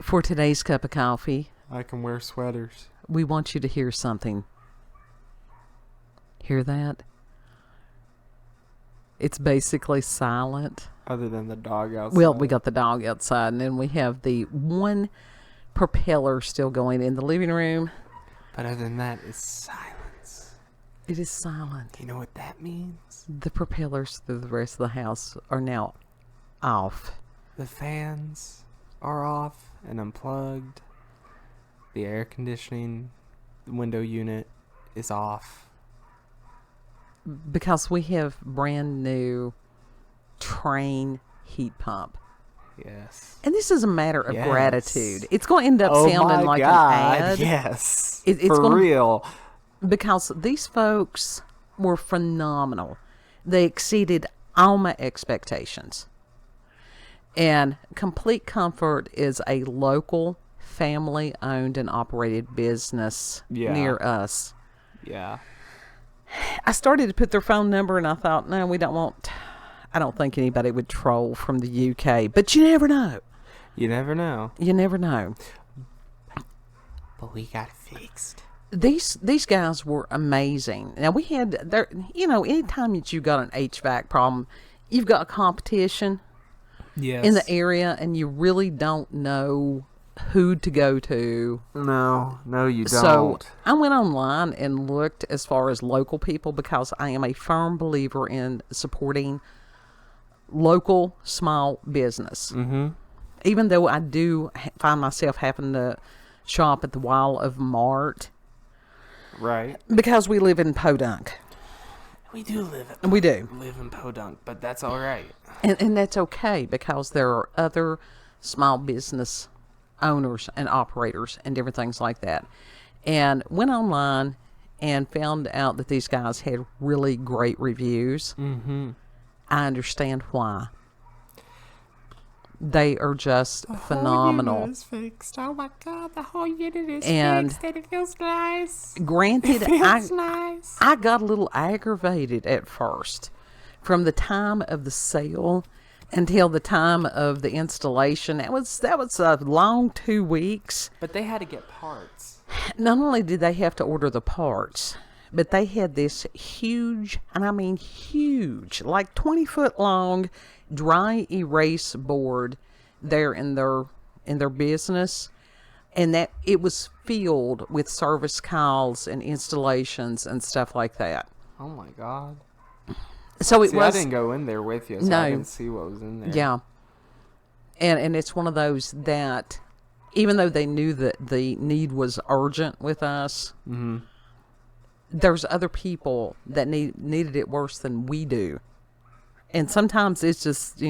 For today's cup of coffee, I can wear sweaters. we want you to hear something. Hear that? It's basically silent. Other than the dog outside. Well, we got the dog outside, and then we have the one propeller still going in the living room. But other than that, it's silence. It is silent. Do you know what that means? The propellers through the rest of the house are now off. The fans are off and unplugged. The air conditioning window unit is off. Because we have brand new Train heat pump. Yes. And this is a matter of Yes. gratitude. It's going to end up Oh sounding my like God, an ad. yes. It's For gonna, real. Because these folks were phenomenal. They exceeded all my expectations. And Complete Comfort is a local, family-owned and operated business near us. Yeah. I started to put their phone number, and I thought, no, we don't want... I don't think anybody would troll from the UK. But you never know. You never know. You never know. But we got it fixed. These guys were amazing. Now, we had... anytime that you got an HVAC problem, you've got a competition Yes. in the area, and you really don't know who to go to. No, you don't. So I went online and looked as far as local people, because I am a firm believer in supporting local small business. Mm-hmm. Even though I do find myself having to shop at the Wall of Mart, Right. because we live in Podunk. We do live in Podunk, but that's all right. And that's okay, because there are other small business owners and operators and different things like that. And went online and found out that these guys had really great reviews. Mm-hmm. I understand why. They are just phenomenal. The whole unit is fixed. Oh my God, the whole unit is And fixed, and it feels nice. Granted, It feels nice. I got a little aggravated at first. From the time of the sale until the time of the installation, that was a long 2 weeks. But they had to get parts. Not only did they have to order the parts, but they had this huge, and I mean huge, like 20-foot long dry erase board there in their business, and that it was filled with service calls and installations and stuff like that. Oh my God. So it was. I didn't go in there with you, so No. I didn't see what was in there. Yeah. And it's one of those that, even though they knew that the need was urgent with us, Mm-hmm. there's other people that needed it worse than we do. And sometimes it's just,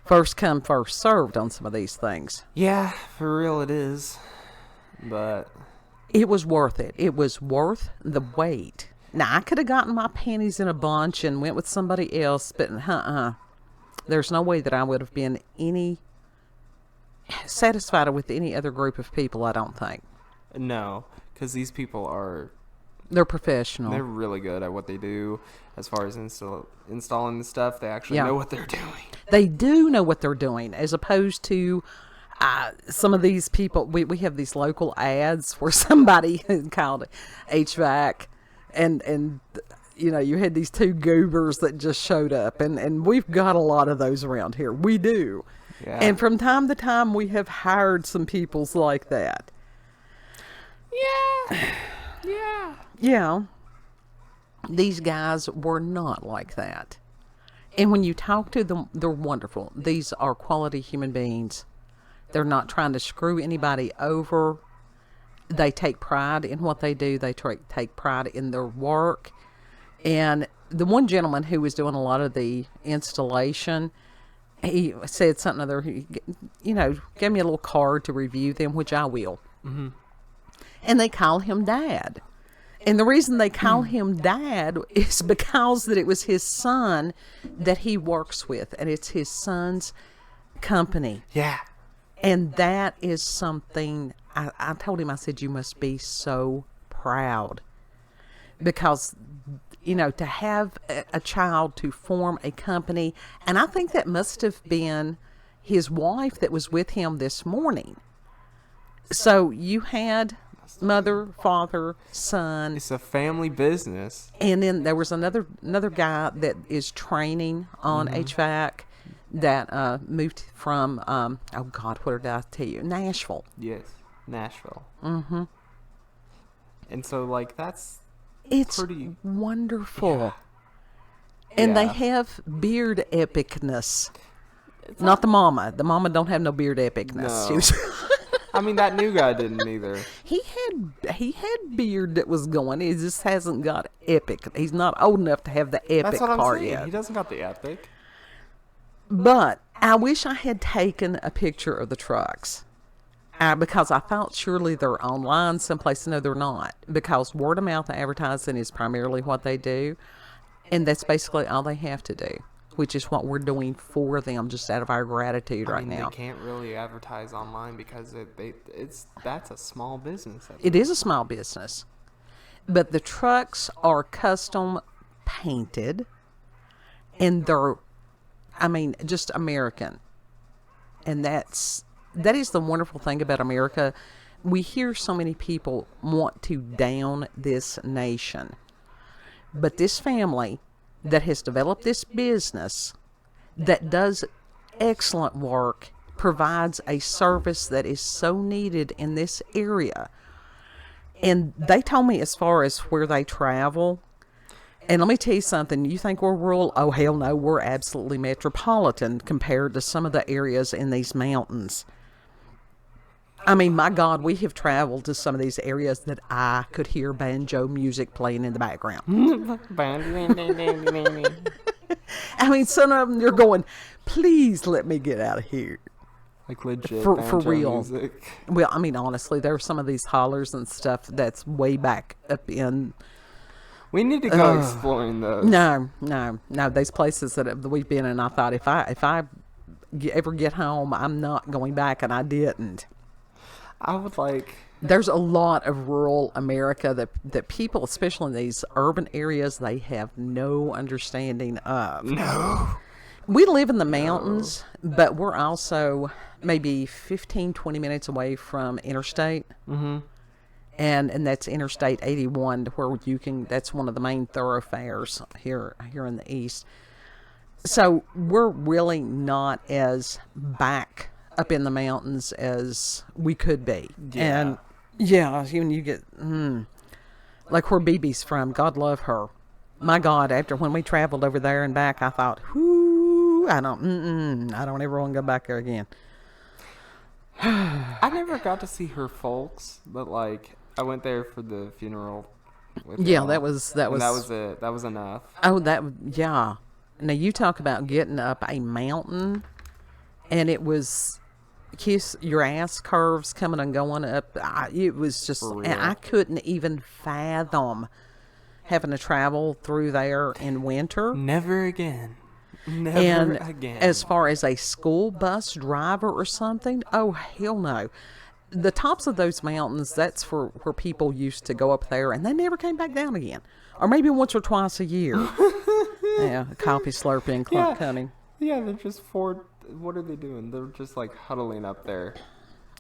first come, first served on some of these things. Yeah, for real it is. But It was worth it. It was worth the wait. Now, I could have gotten my panties in a bunch and went with somebody else, but there's no way that I would have been any satisfied with any other group of people, I don't think. no, because these people They're professional. they're really good at what they do as far as installing the stuff. They actually Yeah. know what they're doing. They do know what they're doing, as opposed to some of these people. We have these local ads where somebody called HVAC, and you had these two goobers that just showed up, and we've got a lot of those around here. We do. Yeah. And from time to time, we have hired some peoples like that. Yeah. Yeah. Yeah. These guys were not like that. And when you talk to them, they're wonderful. These are quality human beings. They're not trying to screw anybody over. They take pride in what they do. They take pride in their work. And the one gentleman who was doing a lot of the installation, he said something other, gave me a little card to review them, which I will. Mm-hmm. And they call him Dad. And the reason they call him Dad is because that it was his son that he works with, and it's his son's company. Yeah. And that is something, I told him, I said, you must be so proud. Because, to have a child to form a company, and I think that must have been his wife that was with him this morning. So you had mother, father, son, It's a family business. and then there was another guy that is training on HVAC that moved from oh God, what did I tell you? Nashville. Yes, Nashville. Mm-hmm. And so, like, It's pretty wonderful. Yeah. And they Yeah. have beard epicness. Not the mama. The mama don't have no beard epicness. No. She was I mean, that new guy didn't either. he had beard that was going. He just hasn't got epic. He's not old enough to have the epic That's what I'm part saying. yet. He doesn't got the epic. But I wish I had taken a picture of the trucks. Because I thought surely they're online someplace. No, they're not. Because word of mouth advertising is primarily what they do. And that's basically all they have to do, which is what we're doing for them just out of our gratitude right now. They can't really advertise online because that's a small business. It is a small business. But the trucks are custom painted. And they're, just American. And that is the wonderful thing about America. We hear so many people want to down this nation. But this family that has developed this business that does excellent work, provides a service that is so needed in this area. And they told me as far as where they travel, and let me tell you something, you think we're rural? Oh, hell no, we're absolutely metropolitan compared to some of the areas in these mountains. My God, we have traveled to some of these areas that I could hear banjo music playing in the background. Some of them, you're going, please let me get out of here. Like legit For banjo real. music. Well, honestly, there are some of these hollers and stuff that's way back up in... We need to go exploring those. No. These places that we've been in, I thought if I ever get home, I'm not going back, and I didn't. I would like... There's a lot of rural America that people, especially in these urban areas, they have no understanding of. No. We live in the mountains, but we're also maybe 15, 20 minutes away from interstate. Mm-hmm. And that's Interstate 81, where that's one of the main thoroughfares here in the east. So we're really not as back up in the mountains as we could be. Yeah. And when you get like where BB's from, God love her. My God, when we traveled over there and back, I thought, whoo, I don't ever want to go back there again. I never got to see her folks, but like I went there for the funeral. Yeah, that was it. That was enough. Oh, yeah. Now you talk about getting up a mountain, and it was kiss your ass curves coming and going up. It was just, and I couldn't even fathom having to travel through there in winter. Never again. And as far as a school bus driver or something, oh hell no. The tops of those mountains, that's where people used to go up there, and they never came back down again. Or maybe once or twice a year. Yeah, coffee slurping and clump cutting. Yeah, they're just what are they doing? They're just like huddling up there.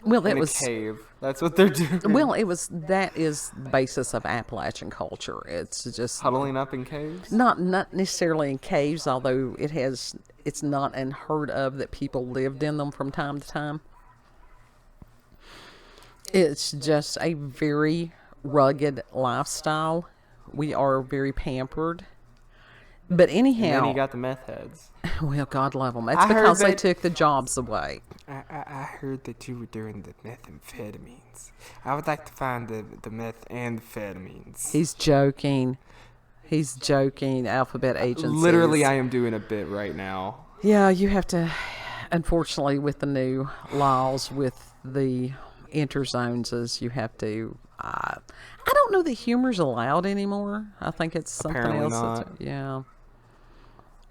Well, that in was a cave. That's what they're doing. Well, that is the basis of Appalachian culture. It's just huddling up in caves. Not necessarily in caves, although it's not unheard of that people lived in them from time to time. It's just a very rugged lifestyle. We are very pampered. But anyhow... And then you got the meth heads. Well, God love them. That's because they took the jobs away. I heard that you were doing the methamphetamines. I would like to find the meth and amphetamines. He's joking. Alphabet agencies. Literally, I am doing a bit right now. Yeah, you have to... Unfortunately, with the new laws, with the interzones, you have to... I don't know that humor's allowed anymore. I think it's something Apparently else. Not. Yeah.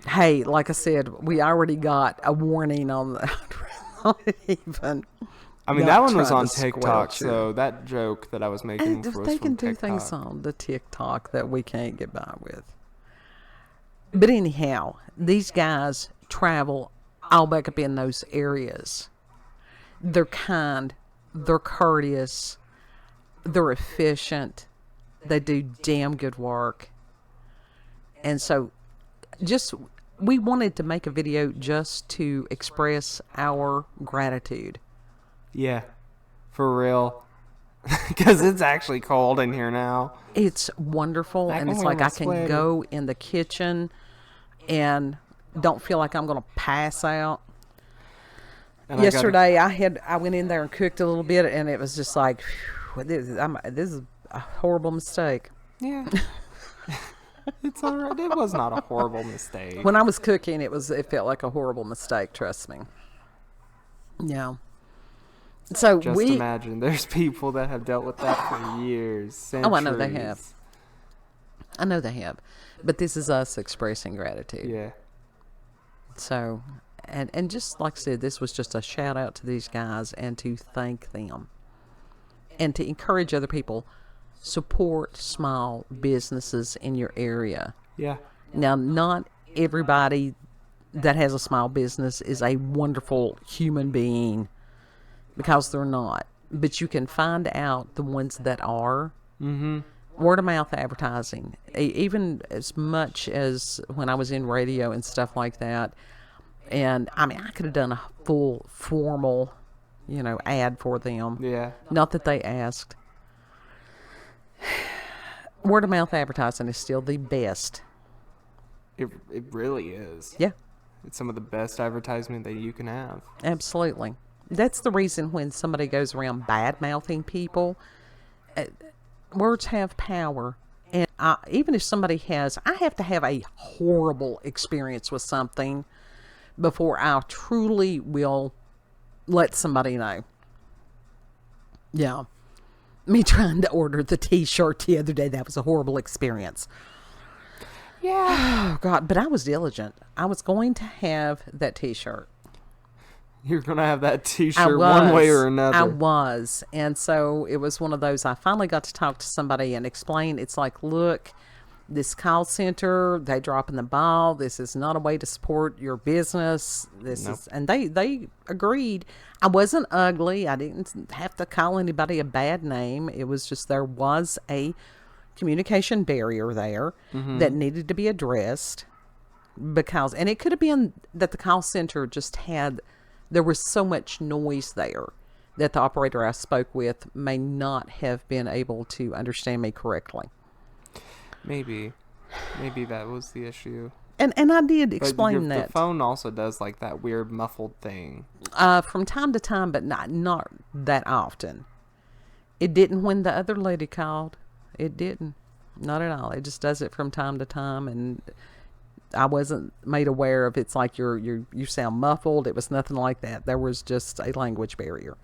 Hey, like I said, we already got a warning on the even. I mean, that one was on TikTok, so that joke that I was making was they can from do TikTok. things on the TikTok that we can't get by with. But anyhow, these guys travel all back up in those areas. They're kind, they're courteous, they're efficient, they do damn good work. And so we wanted to make a video just to express our gratitude. Yeah, for real. Because it's actually cold in here now. It's wonderful, and it's like I can go in the kitchen and don't feel like I'm going to pass out. And yesterday, I went in there and cooked a little bit, and it was just like, this is a horrible mistake. Yeah. It's all right. It was not a horrible mistake. When I was cooking, it felt like a horrible mistake, trust me. Yeah. So just imagine, there's people that have dealt with that for years, centuries. Oh, I know they have. I know they have. But this is us expressing gratitude. Yeah. So, and just like I said, this was just a shout out to these guys and to thank them. And to encourage other people, support small businesses in your area. Yeah. Now, not everybody that has a small business is a wonderful human being, because they're not. But you can find out the ones that are. Mm-hmm. Word of mouth advertising, even as much as when I was in radio and stuff like that. And I mean, I could have done a full formal, ad for them. Yeah. Not that they asked. Word of mouth advertising is still the best. It really is. Yeah. It's some of the best advertisement that you can have. Absolutely. That's the reason when somebody goes around bad-mouthing people, words have power. And even if somebody I have to have a horrible experience with something before I truly will let somebody know. Yeah. Me trying to order the t-shirt the other day, that was a horrible experience. Yeah. Oh, God. But I was diligent. I was going to have that t-shirt. You're going to have that t-shirt one way or another. I was. And so it was one of those, I finally got to talk to somebody and explain. It's like, look, this call center, they dropping the ball. This is not a way to support your business. And they agreed. I wasn't ugly. I didn't have to call anybody a bad name. It was just, there was a communication barrier there that needed to be addressed, and it could have been that the call center just there was so much noise there that the operator I spoke with may not have been able to understand me correctly. Maybe that was the issue. And I did explain that. The phone also does like that weird muffled thing. From time to time, but not that often. It didn't when the other lady called. It didn't. Not at all. It just does it from time to time, and I wasn't made aware of. It's like you sound muffled. It was nothing like that. There was just a language barrier.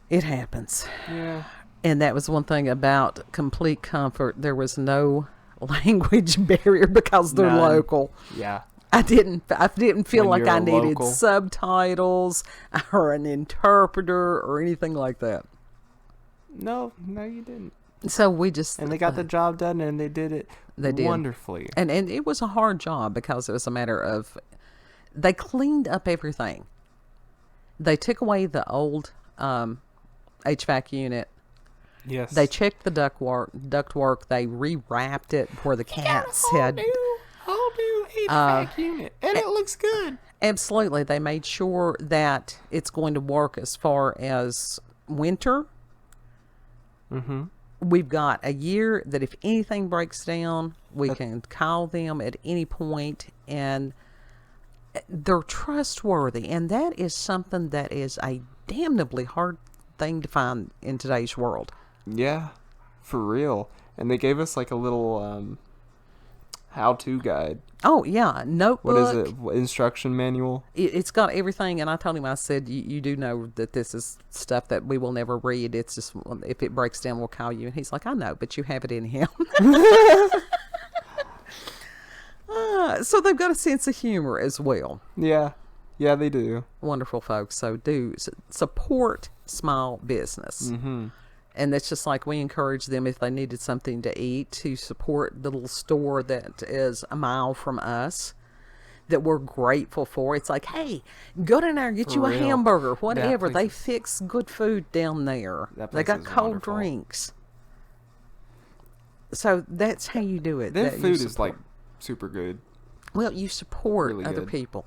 It happens. Yeah. And that was one thing about Complete Comfort. There was no language barrier because they're local. Yeah. I didn't feel like I needed local subtitles or an interpreter or anything like that. No, you didn't. So we just... And they got the job done, and they did it wonderfully. And it was a hard job because it was a matter of... They cleaned up everything. They took away the old HVAC unit. Yes. They checked the ductwork. They rewrapped it where the cats had... Whole new HVAC unit. And it looks good. Absolutely. They made sure that it's going to work as far as winter. Mm-hmm. We've got a year that if anything breaks down, we can call them at any point, and they're trustworthy. And that is something that is a damnably hard thing to find in today's world. Yeah, for real. And they gave us like a little how-to guide. Oh, yeah. Notebook. What is it? Instruction manual? It's got everything. And I told him, I said, you do know that this is stuff that we will never read. It's just, if it breaks down, we'll call you. And he's like, I know, but you have it in him. So they've got a sense of humor as well. Yeah. Yeah, they do. Wonderful folks. So support small business. Mm-hmm. And that's just like we encourage them if they needed something to eat to support the little store that is a mile from us. that we're grateful for. It's like, hey, go down there, get For you a real. hamburger, whatever. That They place is- fix good food down there. That They place got is cold wonderful. drinks. So that's how you do it. Their that you food is support. like super good. Well, you support really other good. people.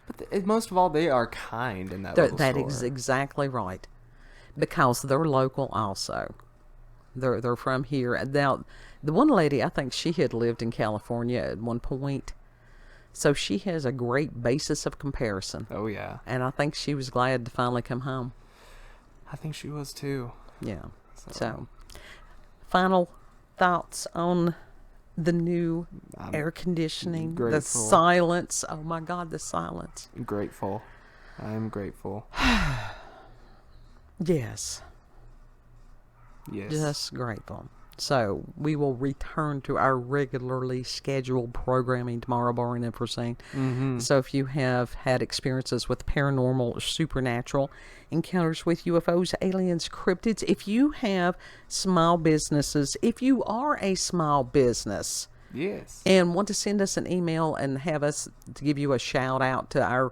But most of all, they are kind in that little That store. is exactly right, because they're local also. They're from here. Now, the one lady, I think she had lived in California at one point, so she has a great basis of comparison. Oh yeah, And I think she was glad to finally come home. I think she was too. Yeah. So, final thoughts on the new I'm air conditioning, the grateful. silence. Oh my God, the silence. Grateful. I am grateful. Yes, Yes. just grateful. So we will return to our regularly scheduled programming tomorrow, barring unforeseen. Mm-hmm. So if you have had experiences with paranormal or supernatural encounters with UFOs, aliens, cryptids, if you have small businesses, if you are a small business Yes. and want to send us an email and have us to give you a shout out to our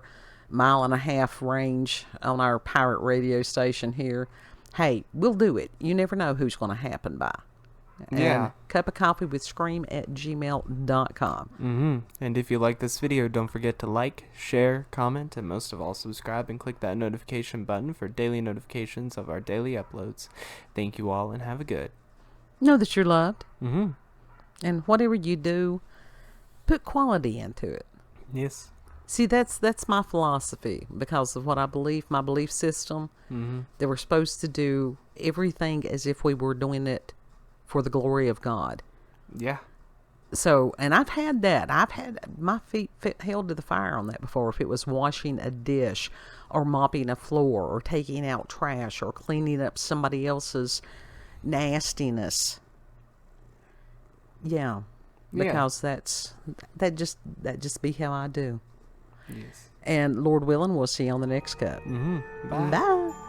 1.5 mile range on our pirate radio station here, hey, we'll do it. You never know who's going to happen by. And Yeah. cupofcoffeewithscream@gmail.com. Mm-hmm. And if you like this video, don't forget to like, share, comment, and most of all, subscribe and click that notification button for daily notifications of our daily uploads. Thank you all and have a good. Know that you're loved. Mm-hmm. And whatever you do, put quality into it. Yes. See, that's my philosophy because of what I believe, my belief system, Mm-hmm. that we're supposed to do everything as if we were doing it for the glory of God. Yeah. So, and I've had that. I've had my feet held to the fire on that before. If it was washing a dish or mopping a floor or taking out trash or cleaning up somebody else's nastiness. Yeah. Because that just be how I do. Yes. And Lord willing, we'll see you on the next cup. Mm-hmm. Bye. Bye.